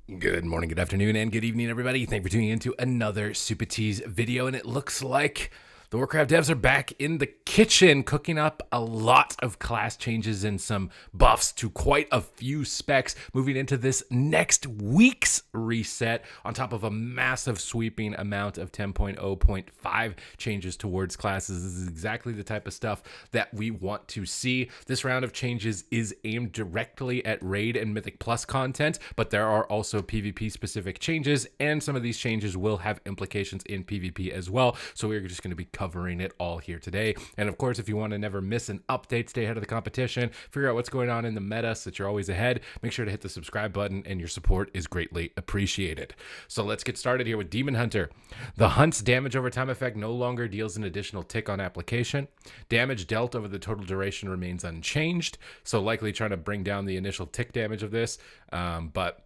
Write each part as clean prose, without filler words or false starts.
Good morning, good afternoon, and good evening, everybody. Thank you for tuning in to another Supatease video. And it looks like the Warcraft devs are back in the kitchen, cooking up a lot of class changes and some buffs to quite a few specs, moving into this next week's reset, on top of a massive sweeping amount of 10.0.5 changes towards classes. This is exactly the type of stuff that we want to see. This round of changes is aimed directly at Raid and Mythic Plus content, but there are also PvP specific changes, and some of these changes will have implications in PvP as well. So we're just going to be covering it all here today. And of course, if you want to never miss an update, stay ahead of the competition, figure out what's going on in the meta so that you're always ahead, make sure to hit the subscribe button, and your support is greatly appreciated. So let's get started here with Demon Hunter. The Hunt's damage over time effect no longer deals an additional tick on application. Damage dealt over the total duration remains unchanged, so likely trying to bring down the initial tick damage of this, but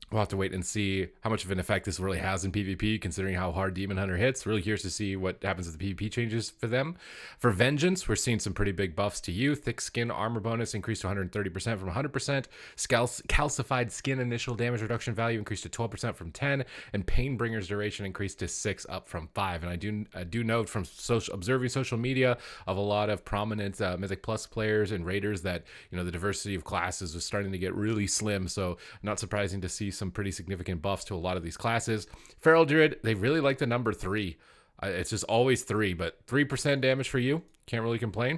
we'll have to wait and see how much of an effect this really has in PvP, considering how hard Demon Hunter hits. Really curious to see what happens with the PvP changes for them. For Vengeance, we're seeing some pretty big buffs to you. Thick Skin armor bonus increased to 130% from 100%. Calcified Skin initial damage reduction value increased to 12% from 10%. And Painbringer's duration increased to 6 up from 5. And I do note from observing social media of a lot of prominent Mythic Plus players and raiders that, you know, the diversity of classes was starting to get really slim. So not surprising to see some pretty significant buffs to a lot of these classes. Feral Druid, they really like the number 3. It's just always 3, but 3% damage for you. Can't really complain.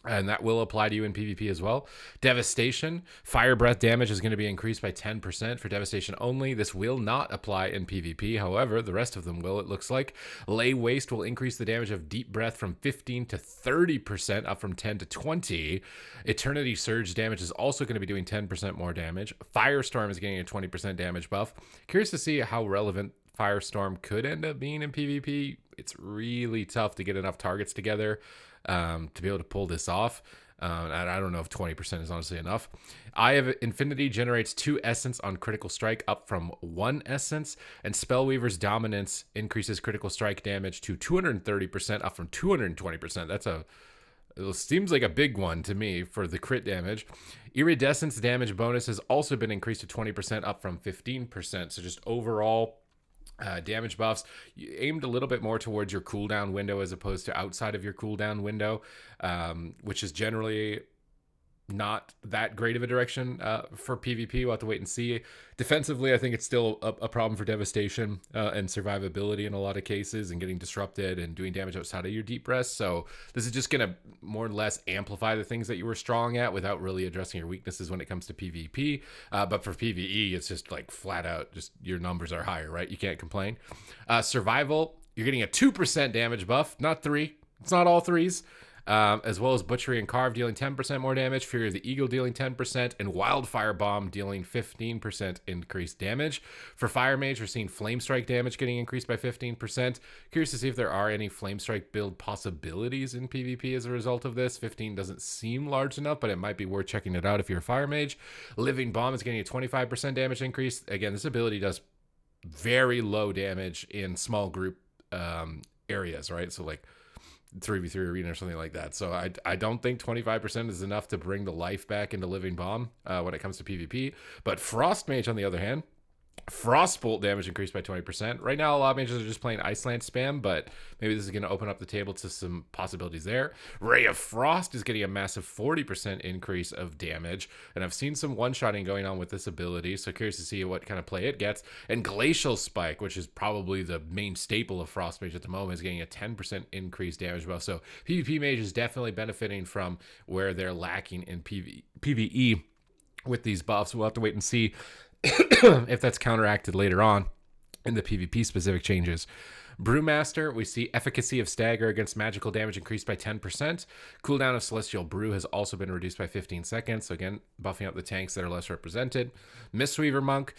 And that will apply to you in PvP as well. Devastation. Fire breath damage is going to be increased by 10% for Devastation only. This will not apply in PvP. However, the rest of them will, it looks like. Lay Waste will increase the damage of Deep Breath from 15 to 30%, up from 10 to 20. Eternity Surge damage is also going to be doing 10% more damage. Firestorm is getting a 20% damage buff. Curious to see how relevant Firestorm could end up being in PvP. It's really tough to get enough targets together to be able to pull this off. And I don't know if 20% is honestly enough. Eye of Infinity generates 2 essence on critical strike, up from 1 essence. And Spellweaver's Dominance increases critical strike damage to 230%, up from 220%. It seems like a big one to me for the crit damage. Iridescence damage bonus has also been increased to 20%, up from 15%. So just overall damage buffs aimed a little bit more towards your cooldown window as opposed to outside of your cooldown window, which is generally not that great of a direction for PvP. We'll have to wait and see. Defensively, I think it's still a problem for Devastation and survivability in a lot of cases, and getting disrupted and doing damage outside of your deep breath. So this is just going to more or less amplify the things that you were strong at without really addressing your weaknesses when it comes to PvP. But for PvE, it's just like flat out, just your numbers are higher, right? You can't complain. Survival, you're getting a 2% damage buff, not 3. It's not all 3s. As well as Butchery and Carve dealing 10% more damage, Fury of the Eagle dealing 10%, and Wildfire Bomb dealing 15% increased damage. For Fire Mage, we're seeing Flame Strike damage getting increased by 15%. Curious to see if there are any Flame Strike build possibilities in PvP as a result of this. 15 doesn't seem large enough, but it might be worth checking it out if you're a Fire Mage. Living Bomb is getting a 25% damage increase. Again, this ability does very low damage in small group areas, right? So like 3v3 arena or something like that. So I don't think 25% is enough to bring the life back into Living Bomb when it comes to PvP. But Frost Mage, on the other hand, Frostbolt damage increased by 20%. Right now, a lot of mages are just playing Iceland spam, but maybe this is going to open up the table to some possibilities there. Ray of Frost is getting a massive 40% increase of damage, and I've seen some one-shotting going on with this ability, so curious to see what kind of play it gets. And Glacial Spike, which is probably the main staple of Frost Mage at the moment, is getting a 10% increased damage buff. So PvP Mage is definitely benefiting from where they're lacking in PvE with these buffs. We'll have to wait and see if that's counteracted later on in the PvP specific changes. Brewmaster, we see efficacy of Stagger against magical damage increased by 10%. Cooldown of Celestial Brew has also been reduced by 15 seconds. So again, buffing up the tanks that are less represented. Mistweaver Monk,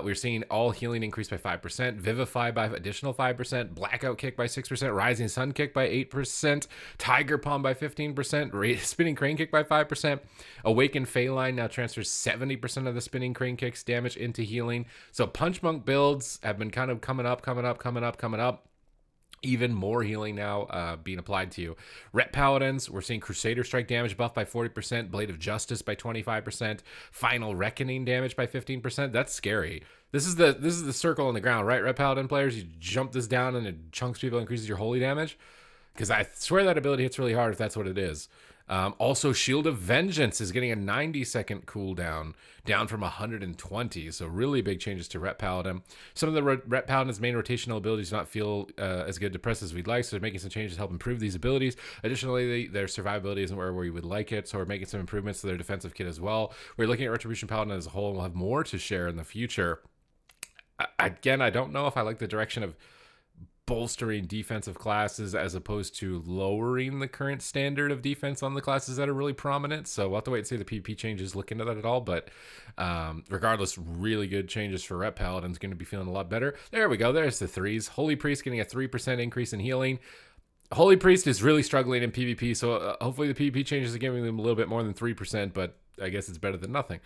we're seeing all healing increase by 5%. Vivify by additional 5%. Blackout Kick by 6%. Rising Sun Kick by 8%. Tiger Palm by 15%. Spinning Crane Kick by 5%. Awakened Phalanx now transfers 70% of the Spinning Crane Kick's damage into healing. So Punch Monk builds have been kind of coming up. Even more healing now being applied to you. Ret Paladins, we're seeing Crusader Strike damage buff by 40%, Blade of Justice by 25%, Final Reckoning damage by 15%. That's scary. This is the circle on the ground, right? Red Paladin players, you jump this down and it chunks people, increases your holy damage. Because I swear that ability hits really hard if that's what it is. Also, Shield of Vengeance is getting a 90-second cooldown, down from 120. So really big changes to Ret Paladin. Some of the Ret Paladin's main rotational abilities do not feel as good to press as we'd like, so they're making some changes to help improve these abilities. Additionally, their survivability isn't where we would like it, so we're making some improvements to their defensive kit as well. We're looking at Retribution Paladin as a whole, and we'll have more to share in the future. Again, I don't know if I like the direction of bolstering defensive classes as opposed to lowering the current standard of defense on the classes that are really prominent. So we'll have to wait and see the PvP changes look into that at all. But regardless, really good changes for Ret Paladin's going to be feeling a lot better. There we go. There's the threes. Holy Priest getting a 3% increase in healing. Holy Priest is really struggling in PvP, so hopefully the PvP changes are giving them a little bit more than 3%, but I guess it's better than nothing.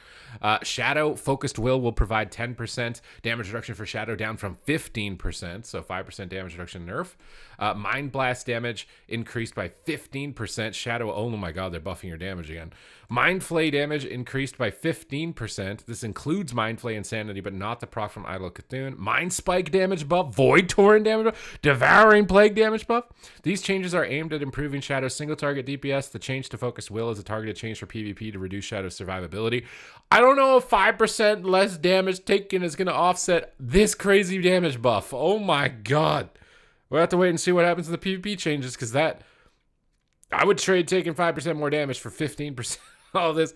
Shadow Focused Will provide 10% damage reduction for Shadow, down from 15%, so 5% damage reduction nerf. Mind Blast damage increased by 15%. Shadow, oh my god, they're buffing your damage again. Mind Flay damage increased by 15%. This includes Mind Flay Insanity, but not the proc from Idol Cthulhu. Mind Spike damage buff, Void Torrent damage buff, Devouring Plague damage buff. These changes are aimed at improving Shadow's single target DPS. The change to Focused Will is a targeted change for PvP to reduce Shadow's survivability. I don't know if 5% less damage taken is going to offset this crazy damage buff. Oh my god. We'll have to wait and see what happens to the PvP changes, because that... I would trade taking 5% more damage for 15% all this.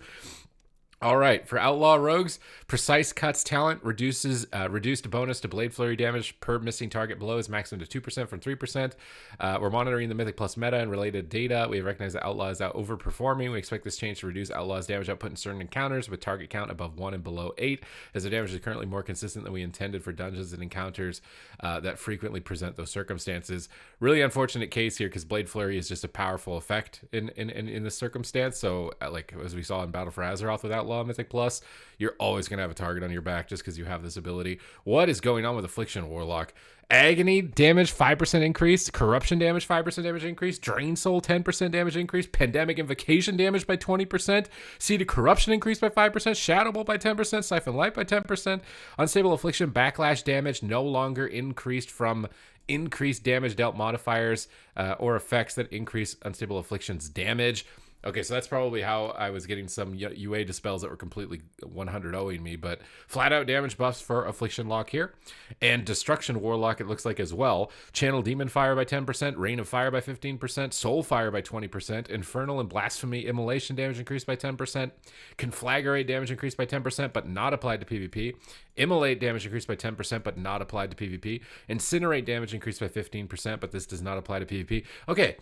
All right, for Outlaw Rogues, Precise Cuts talent reduces reduced bonus to Blade Flurry damage per missing target below is maximum to 2% from 3%. We're monitoring the Mythic Plus meta and related data. We recognize that Outlaw is out overperforming. We expect this change to reduce Outlaw's damage output in certain encounters with target count above 1 and below 8, as the damage is currently more consistent than we intended for dungeons and encounters that frequently present those circumstances. Really unfortunate case here, because Blade Flurry is just a powerful effect in this circumstance. So, like as we saw in Battle for Azeroth with Outlaw Mythic Plus, you're always going to have a target on your back just because you have this ability. What is going on with Affliction Warlock? Agony damage 5% increase, Corruption damage 5% damage increase, Drain Soul 10% damage increase, Pandemic Invocation damage by 20%, Seed Corruption increased by 5%, Shadow Bolt by 10%, Siphon Light by 10%, Unstable Affliction Backlash damage no longer increased from increased damage dealt modifiers or effects that increase Unstable Affliction's damage. Okay, so that's probably how I was getting some UA dispels that were completely 100-0ing me, but flat out damage buffs for Affliction Lock here. And Destruction Warlock, it looks like as well. Channel Demon Fire by 10%, Rain of Fire by 15%, Soul Fire by 20%, Infernal and Blasphemy Immolation damage increased by 10%, Conflagrate damage increased by 10%, but not applied to PvP. Immolate damage increased by 10%, but not applied to PvP. Incinerate damage increased by 15%, but this does not apply to PvP. Okay.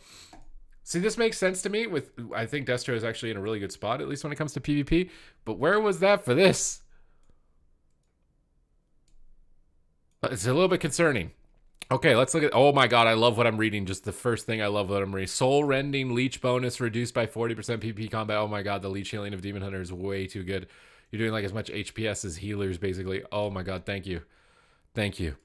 See, this makes sense to me. I think Destro is actually in a really good spot, at least when it comes to PvP. But where was that for this? It's a little bit concerning. Okay, let's look at... Oh my god, I love what I'm reading. Just the first thing I love what I'm reading. Soul Rending Leech bonus reduced by 40% PvP combat. Oh my god, the Leech Healing of Demon Hunter is way too good. You're doing like as much HPS as healers, basically. Oh my god, thank you. Thank you.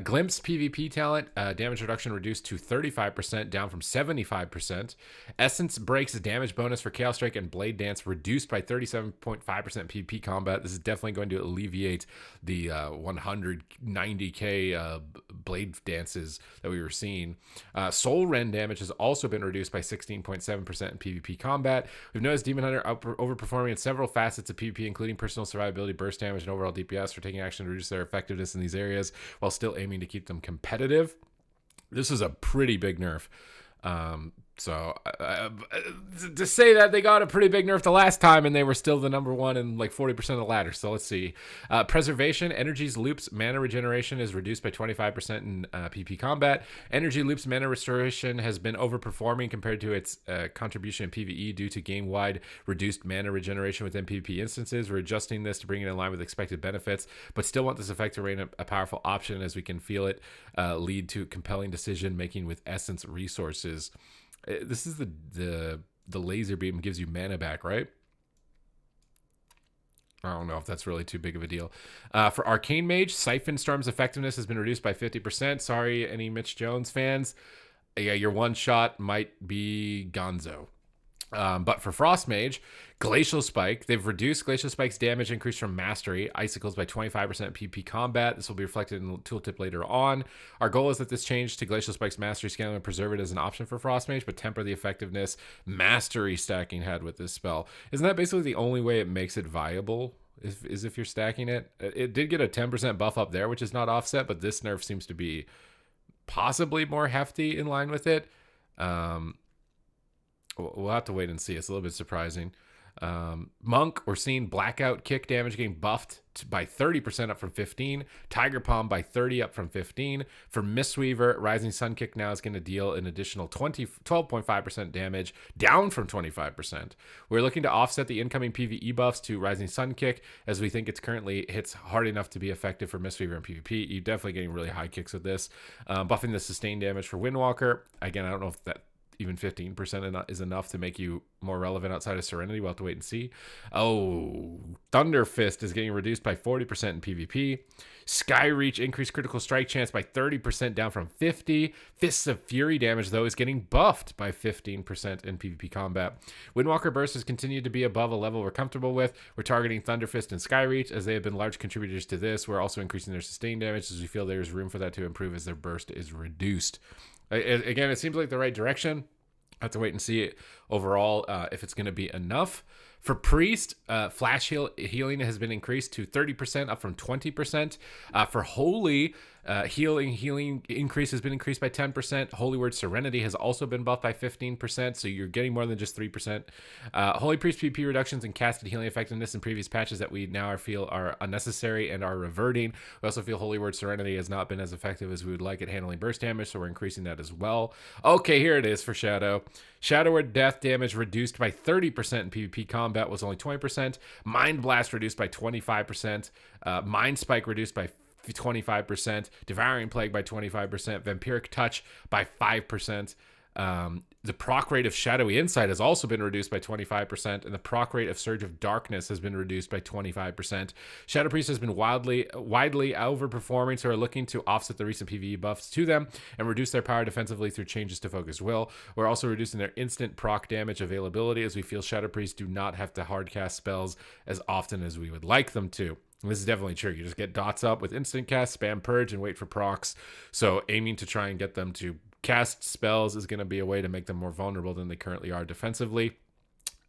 Glimpse PvP talent, damage reduction reduced to 35%, down from 75%. Essence Breaks damage bonus for Chaos Strike and Blade Dance reduced by 37.5% PvP combat. This is definitely going to alleviate the 190k Blade Dances that we were seeing. Soul Rend damage has also been reduced by 16.7% in PvP combat. We've noticed Demon Hunter overperforming in several facets of PvP, including personal survivability, burst damage, and overall DPS, for taking action to reduce their effectiveness in these areas while still aiming to keep them competitive. This is a pretty big nerf. So to say that they got a pretty big nerf the last time and they were still the number one and like 40% of the ladder. So let's see. Preservation, Energy's Loops mana regeneration is reduced by 25% in PP combat. Energy Loops mana restoration has been overperforming compared to its contribution in PvE due to game-wide reduced mana regeneration within PvP instances. We're adjusting this to bring it in line with expected benefits, but still want this effect to remain a powerful option, as we can feel it lead to compelling decision making with Essence resources. This is the laser beam gives you mana back, right? I don't know if that's really too big of a deal. For Arcane Mage, Siphon Storm's effectiveness has been reduced by 50%. Sorry, any Mitch Jones fans. Yeah, your one shot might be gonzo. But for Frost Mage, Glacial Spike, they've reduced Glacial Spike's damage increase from Mastery, Icicles by 25% PvP combat. This will be reflected in the tooltip later on. Our goal is that this change to Glacial Spike's Mastery scaling and preserve it as an option for Frost Mage, but temper the effectiveness Mastery stacking had with this spell. Isn't that basically the only way it makes it viable? Is if you're stacking it? It did get a 10% buff up there, which is not offset, but this nerf seems to be possibly more hefty in line with it. We'll have to wait and see. It's a little bit surprising. Monk, we're seeing Blackout Kick damage getting buffed by 30% up from 15. Tiger Palm by 30 up from 15. For Mistweaver, Rising Sun Kick now is going to deal an additional 12.5% damage, down from 25%. We're looking to offset the incoming PvE buffs to Rising Sun Kick, as we think it's currently hits hard enough to be effective for Mistweaver and PvP. You're definitely getting really high kicks with this. Buffing the sustained damage for Windwalker. Again, I don't know if that even 15% is enough to make you more relevant outside of Serenity. We'll have to wait and see. Oh, Thunder Fist is getting reduced by 40% in PvP. Sky Reach increased critical strike chance by 30%, down from 50. Fists of Fury damage, though, is getting buffed by 15% in PvP combat. Windwalker Burst has continued to be above a level we're comfortable with. We're targeting Thunder Fist and Sky Reach, as they have been large contributors to this. We're also increasing their sustained damage, as we feel there's room for that to improve as their burst is reduced. Again, it seems like the right direction. I have to wait and see it overall if it's going to be enough. For Priest, Flash healing has been increased to 30%, up from 20%. For Holy, healing increase has been increased by 10%. Holy Word Serenity has also been buffed by 15%, so you're getting more than just 3%. Holy Priest PvP reductions and casted healing effectiveness in previous patches that we now feel are unnecessary and are reverting. We also feel Holy Word Serenity has not been as effective as we would like at handling burst damage, so we're increasing that as well. Okay, here it is for Shadow. Shadow Word death damage reduced by 30% in PvP combat, was only 20%. Mind Blast reduced by 25%. Mind Spike reduced by 25%. Devouring Plague by 25%. Vampiric Touch by 5%. The proc rate of Shadowy Insight has also been reduced by 25%, and the proc rate of Surge of Darkness has been reduced by 25%. Shadow Priest has been widely overperforming, so we're looking to offset the recent PvE buffs to them and reduce their power defensively through changes to Focus Will. We're also reducing their instant proc damage availability, as we feel Shadow Priests do not have to hardcast spells as often as we would like them to. And this is definitely true. You just get dots up with instant cast, spam purge, and wait for procs. So aiming to try and get them to cast spells is going to be a way to make them more vulnerable than they currently are defensively.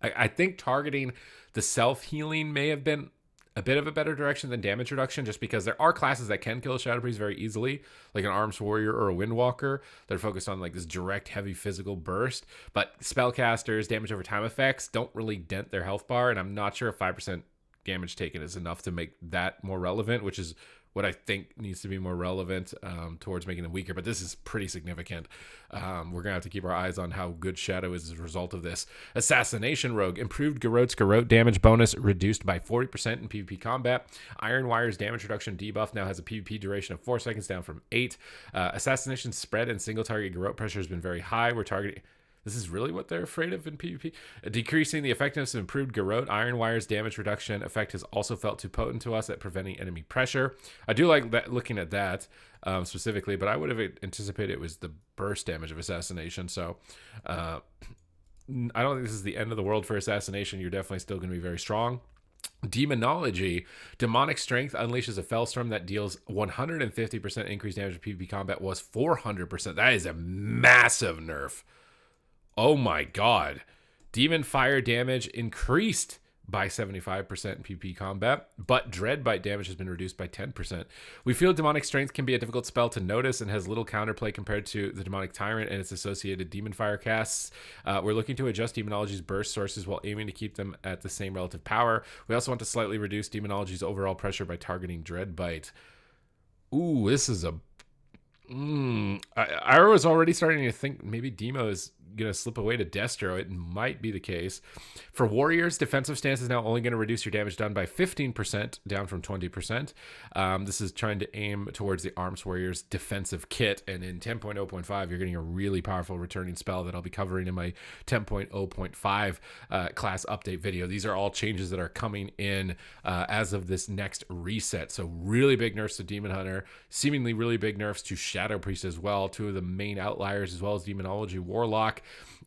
I think targeting the self-healing may have been a bit of a better direction than damage reduction, just because there are classes that can kill a Shadow Priest very easily, like an Arms Warrior or a Windwalker, that are focused on like this direct, heavy physical burst. But spellcasters, damage over time effects don't really dent their health bar, and I'm not sure if 5% damage taken is enough to make that more relevant, which is what I think needs to be more relevant towards making them weaker. But this is pretty significant. We're going to have to keep our eyes on how good Shadow is as a result of this. Assassination Rogue. Improved Garrote damage bonus reduced by 40% in PvP combat. Iron Wire's damage reduction debuff now has a PvP duration of 4 seconds, down from 8. Assassination spread and single target Garrote pressure has been very high. We're targeting... This is really what they're afraid of in PvP. Decreasing the effectiveness of improved Garrote. Iron Wire's damage reduction effect has also felt too potent to us at preventing enemy pressure. I do like that, looking at that specifically, but I would have anticipated it was the burst damage of Assassination. So I don't think this is the end of the world for Assassination. You're definitely still going to be very strong. Demonology. Demonic Strength unleashes a Fellstorm that deals 150% increased damage in PvP combat, was 400%. That is a massive nerf. Oh my god. Demon Fire damage increased by 75% in PvP combat, but Dreadbite damage has been reduced by 10%. We feel Demonic Strength can be a difficult spell to notice and has little counterplay compared to the Demonic Tyrant and its associated Demon Fire casts. We're looking to adjust Demonology's burst sources while aiming to keep them at the same relative power. We also want to slightly reduce Demonology's overall pressure by targeting Dreadbite. Ooh, this is a... I was already starting to think maybe Demo is going to slip away to Destro. It might be the case. For Warriors, defensive stance is now only going to reduce your damage done by 15%, down from 20%. This is trying to aim towards the Arms Warriors defensive kit, and in 10.0.5, you're getting a really powerful returning spell that I'll be covering in my 10.0.5 class update video. These are all changes that are coming in as of this next reset. So really big nerfs to Demon Hunter, seemingly really big nerfs to Shadow Priest as well, two of the main outliers, as well as Demonology Warlock.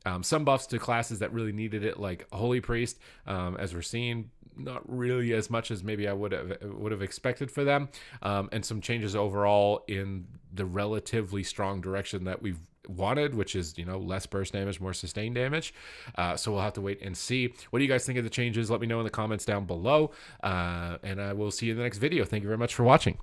Warlock. Some buffs to classes that really needed it, like Holy Priest, as we're seeing, not really as much as maybe I would have expected for them, and some changes overall in the relatively strong direction that we've wanted, which is, you know, less burst damage, more sustained damage. So we'll have to wait and see. What do you guys think of the changes? Let me know in the comments down below, and I will see you in the next video. Thank you very much for watching.